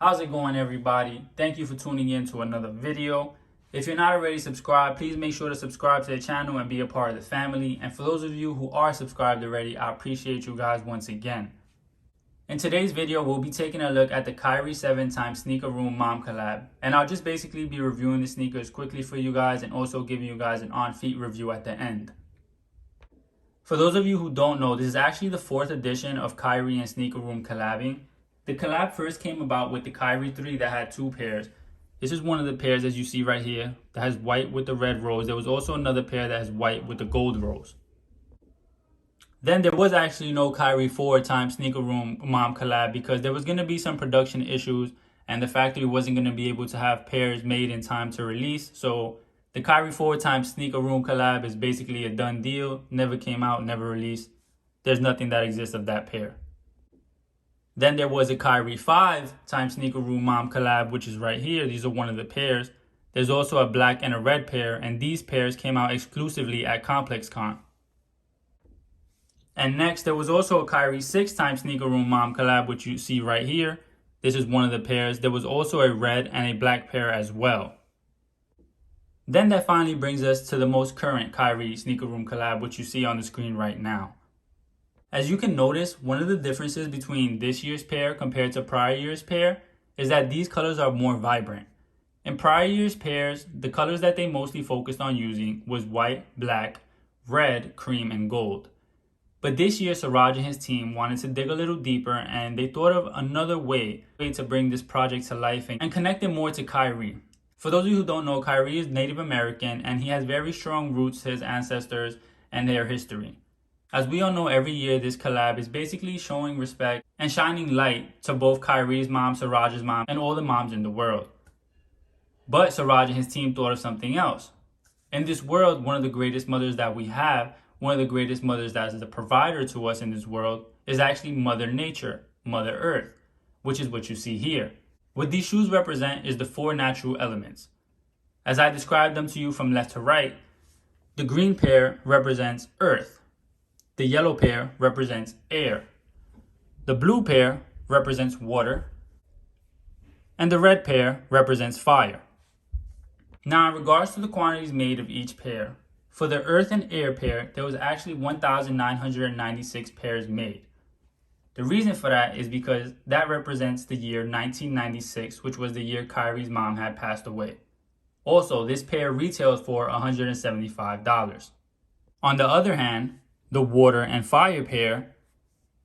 How's it going, everybody? Thank you for tuning in to another video. If you're not already subscribed, please make sure to subscribe to the channel and be a part of the family. And for those of you who are subscribed already, I appreciate you guys once again. In today's video, we'll be taking a look at the Kyrie 7 x Sneaker Room Mom collab. And I'll just basically be reviewing the sneakers quickly for you guys and also giving you guys an on-feet review at the end. For those of you who don't know, this is actually the 4th edition of Kyrie and Sneaker Room collabing. The collab first came about with the Kyrie 3 that had 2 pairs. This is one of the pairs, as you see right here, that has white with the red rose. There was also another pair that has white with the gold rose. Then there was actually no Kyrie 4 x Sneaker Room Mom collab because there was going to be some production issues and the factory wasn't going to be able to have pairs made in time to release. So the Kyrie 4 x Sneaker Room collab is basically a done deal. Never came out, never released. There's nothing that exists of that pair. Then there was a Kyrie 5 x Sneaker Room Mom collab, which is right here. These are one of the pairs. There's also a black and a red pair, and these pairs came out exclusively at ComplexCon. And next, there was also a Kyrie 6 x Sneaker Room Mom collab, which you see right here. This is one of the pairs. There was also a red and a black pair as well. Then that finally brings us to the most current Kyrie Sneaker Room collab, which you see on the screen right now. As you can notice, one of the differences between this year's pair compared to prior year's pair is that these colors are more vibrant. In prior year's pairs, the colors that they mostly focused on using was white, black, red, cream, and gold. But this year, Siraj and his team wanted to dig a little deeper and they thought of another way to bring this project to life and connect it more to Kyrie. For those of you who don't know, Kyrie is Native American and he has very strong roots to his ancestors and their history. As we all know, every year this collab is basically showing respect and shining light to both Kyrie's mom, Siraj's mom, and all the moms in the world. But Siraj and his team thought of something else. In this world, one of the greatest mothers that we have, one of the greatest mothers that is the provider to us in this world, is actually Mother Nature, Mother Earth, which is what you see here. What these shoes represent is the 4 natural elements. As I described them to you from left to right, the green pair represents Earth. The yellow pair represents air. The blue pair represents water. And the red pair represents fire. Now, in regards to the quantities made of each pair, for the earth and air pair, there was actually 1,996 pairs made. The reason for that is because that represents the year 1996, which was the year Kyrie's mom had passed away. Also, this pair retails for $175. On the other hand, the water and fire pair,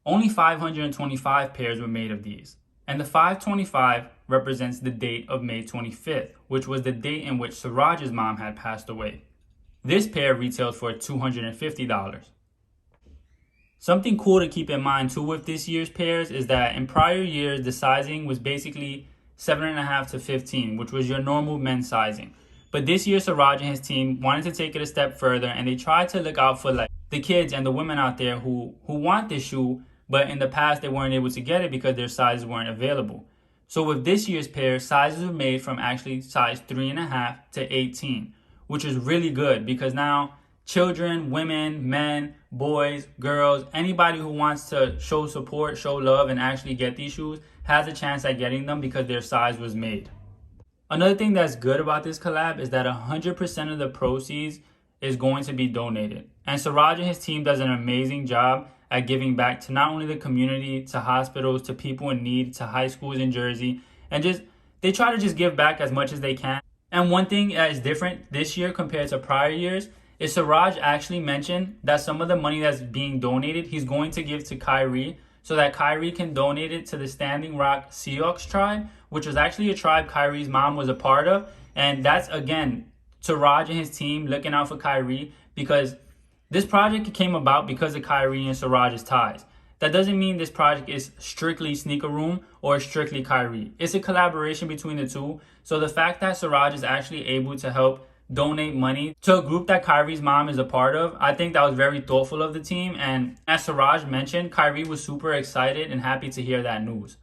only 525 pairs were made of these. And the 525 represents the date of May 25th, which was the date in which Siraj's mom had passed away. This pair retailed for $250. Something cool to keep in mind too with this year's pairs is that in prior years, the sizing was basically 7.5 to 15, which was your normal men's sizing. But this year, Siraj and his team wanted to take it a step further and they tried to look out for the kids and the women out there who want this shoe, but in the past they weren't able to get it because their sizes weren't available. So with this year's pair, sizes were made from actually size 3.5 to 18, which is really good because now children, women, men, boys, girls, anybody who wants to show support, show love, and actually get these shoes has a chance at getting them because their size was made. Another thing that's good about this collab is that 100% of the proceeds is going to be donated. And Siraj and his team does an amazing job at giving back to not only the community, to hospitals, to people in need, to high schools in Jersey, and they try to just give back as much as they can. And one thing that is different this year compared to prior years is Siraj actually mentioned that some of the money that's being donated, he's going to give to Kyrie so that Kyrie can donate it to the Standing Rock Sioux tribe, which was actually a tribe Kyrie's mom was a part of. And that's, again, Siraj and his team looking out for Kyrie because this project came about because of Kyrie and Siraj's ties. That doesn't mean this project is strictly Sneaker Room or strictly Kyrie. It's a collaboration between the two. So the fact that Siraj is actually able to help donate money to a group that Kyrie's mom is a part of, I think that was very thoughtful of the team. And as Siraj mentioned, Kyrie was super excited and happy to hear that news.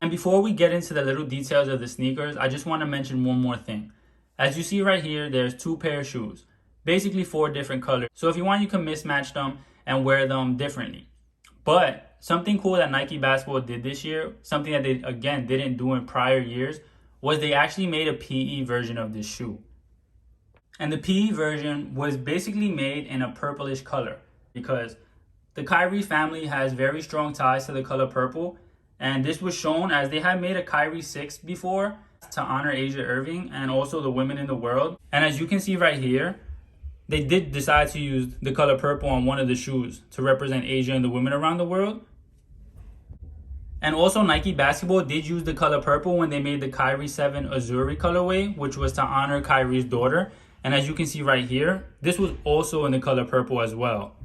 And before we get into the little details of the sneakers, I just want to mention one more thing. As you see right here, there's 2 pair of shoes, basically 4 different colors. So if you want, you can mismatch them and wear them differently. But something cool that Nike Basketball did this year, something that they, again, didn't do in prior years, was they actually made a PE version of this shoe. And the PE version was basically made in a purplish color because the Kyrie family has very strong ties to the color purple. And this was shown as they had made a Kyrie 6 before to honor Asia Irving and also the women in the world. And as you can see right here, they did decide to use the color purple on one of the shoes to represent Asia and the women around the world. And also Nike Basketball did use the color purple when they made the Kyrie 7 Azuri colorway, which was to honor Kyrie's daughter. And as you can see right here, this was also in the color purple as well.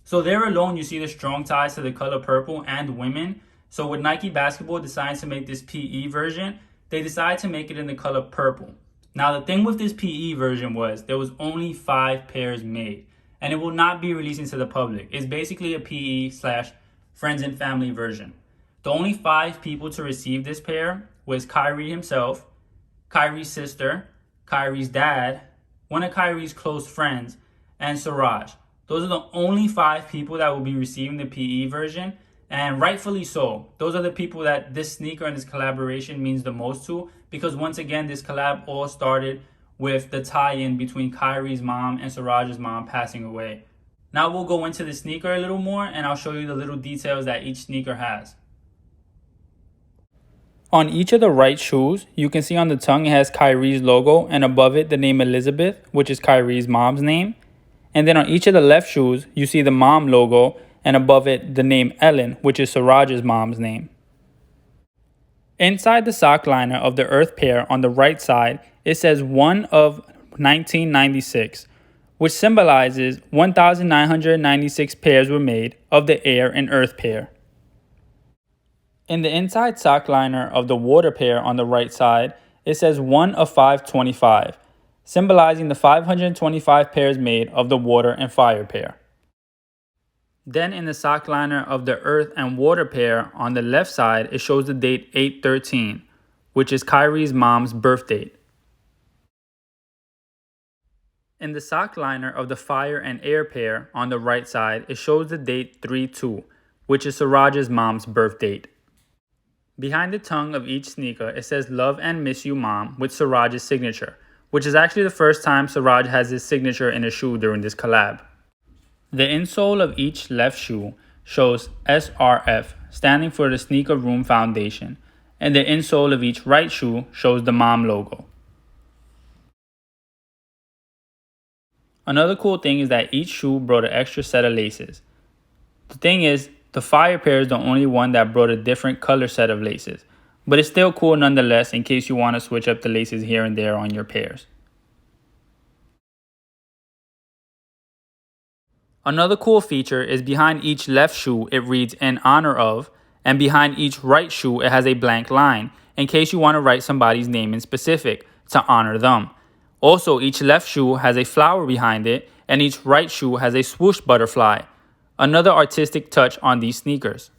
So there alone, you see the strong ties to the color purple and women. So with Nike Basketball deciding to make this PE version, they decided to make it in the color purple. Now, the thing with this PE version was there was only 5 pairs made, and it will not be releasing to the public. It's basically a PE / friends and family version. The only 5 people to receive this pair was Kyrie himself, Kyrie's sister, Kyrie's dad, one of Kyrie's close friends, and Siraj. Those are the only 5 people that will be receiving the PE version, and rightfully so. Those are the people that this sneaker and this collaboration means the most to, because once again, this collab all started with the tie-in between Kyrie's mom and Siraj's mom passing away. Now we'll go into the sneaker a little more, and I'll show you the little details that each sneaker has. On each of the right shoes, you can see on the tongue it has Kyrie's logo, and above it the name Elizabeth, which is Kyrie's mom's name. And then on each of the left shoes, you see the mom logo, and above it the name Ellen, which is Siraj's mom's name. Inside the sock liner of the Earth pair on the right side, it says 1 of 1996, which symbolizes 1,996 pairs were made of the Air and Earth pair. In the inside sock liner of the Water pair on the right side, it says 1 of 525, symbolizing the 525 pairs made of the Water and Fire pair. Then in the sock liner of the Earth and Water pair on the left side, it shows the date 8/13, which is Kyrie's mom's birth date. In the sock liner of the Fire and Air pair on the right side, it shows the date 3/2, which is Siraj's mom's birth date. Behind the tongue of each sneaker, it says "Love and Miss You Mom" with Siraj's signature, which is actually the first time Siraj has his signature in a shoe during this collab. The insole of each left shoe shows SRF, standing for the Sneaker Room Foundation, and the insole of each right shoe shows the mom logo. Another cool thing is that each shoe brought an extra set of laces. The thing is, the Fire pair is the only one that brought a different color set of laces, but it's still cool nonetheless in case you want to switch up the laces here and there on your pairs. Another cool feature is behind each left shoe it reads "in honor of," and behind each right shoe it has a blank line in case you want to write somebody's name in specific to honor them. Also, each left shoe has a flower behind it, and each right shoe has a swoosh butterfly, another artistic touch on these sneakers.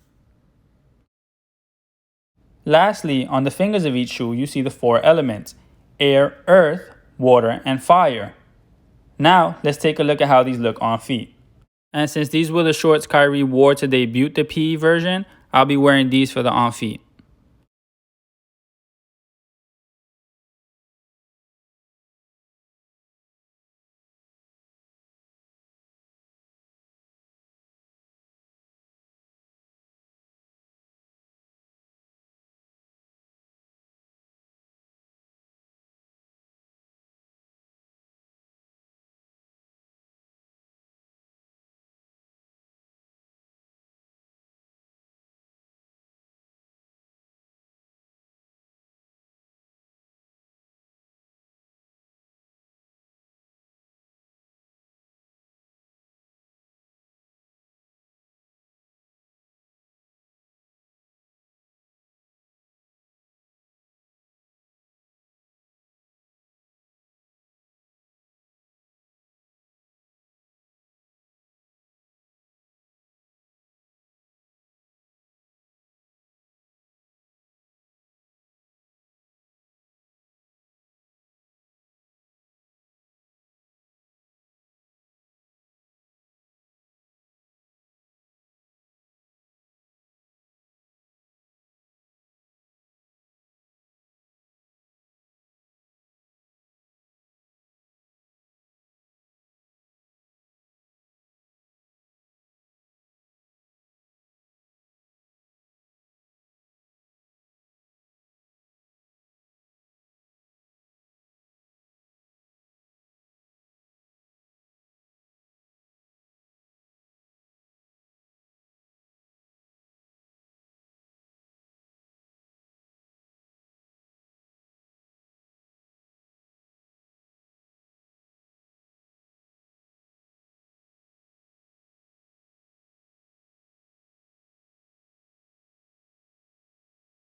Lastly, on the fingers of each shoe you see the 4 elements: air, earth, water, and fire. Now let's take a look at how these look on feet. And since these were the shorts Kyrie wore to debut the PE version, I'll be wearing these for the on feet.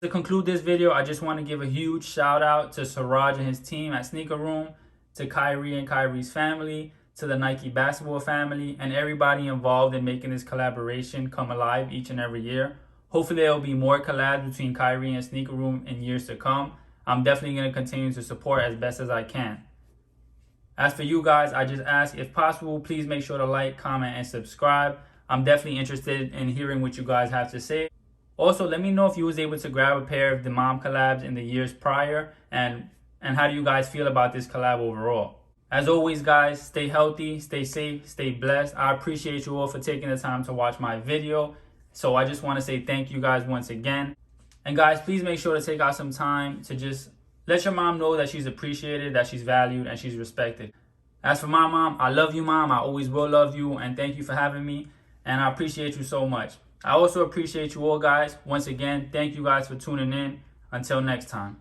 To conclude this video, I just want to give a huge shout out to Siraj and his team at Sneaker Room, to Kyrie and Kyrie's family, to the Nike basketball family, and everybody involved in making this collaboration come alive each and every year. Hopefully there will be more collabs between Kyrie and Sneaker Room in years to come. I'm definitely going to continue to support as best as I can. As for you guys, I just ask, if possible, please make sure to like, comment, and subscribe. I'm definitely interested in hearing what you guys have to say. Also, let me know if you was able to grab a pair of the mom collabs in the years prior, and how do you guys feel about this collab overall. As always, guys, stay healthy, stay safe, stay blessed. I appreciate you all for taking the time to watch my video. So I just want to say thank you guys once again. And guys, please make sure to take out some time to just let your mom know that she's appreciated, that she's valued, and she's respected. As for my mom, I love you, Mom. I always will love you, and thank you for having me. And I appreciate you so much. I also appreciate you all, guys. Once again, thank you guys for tuning in. Until next time.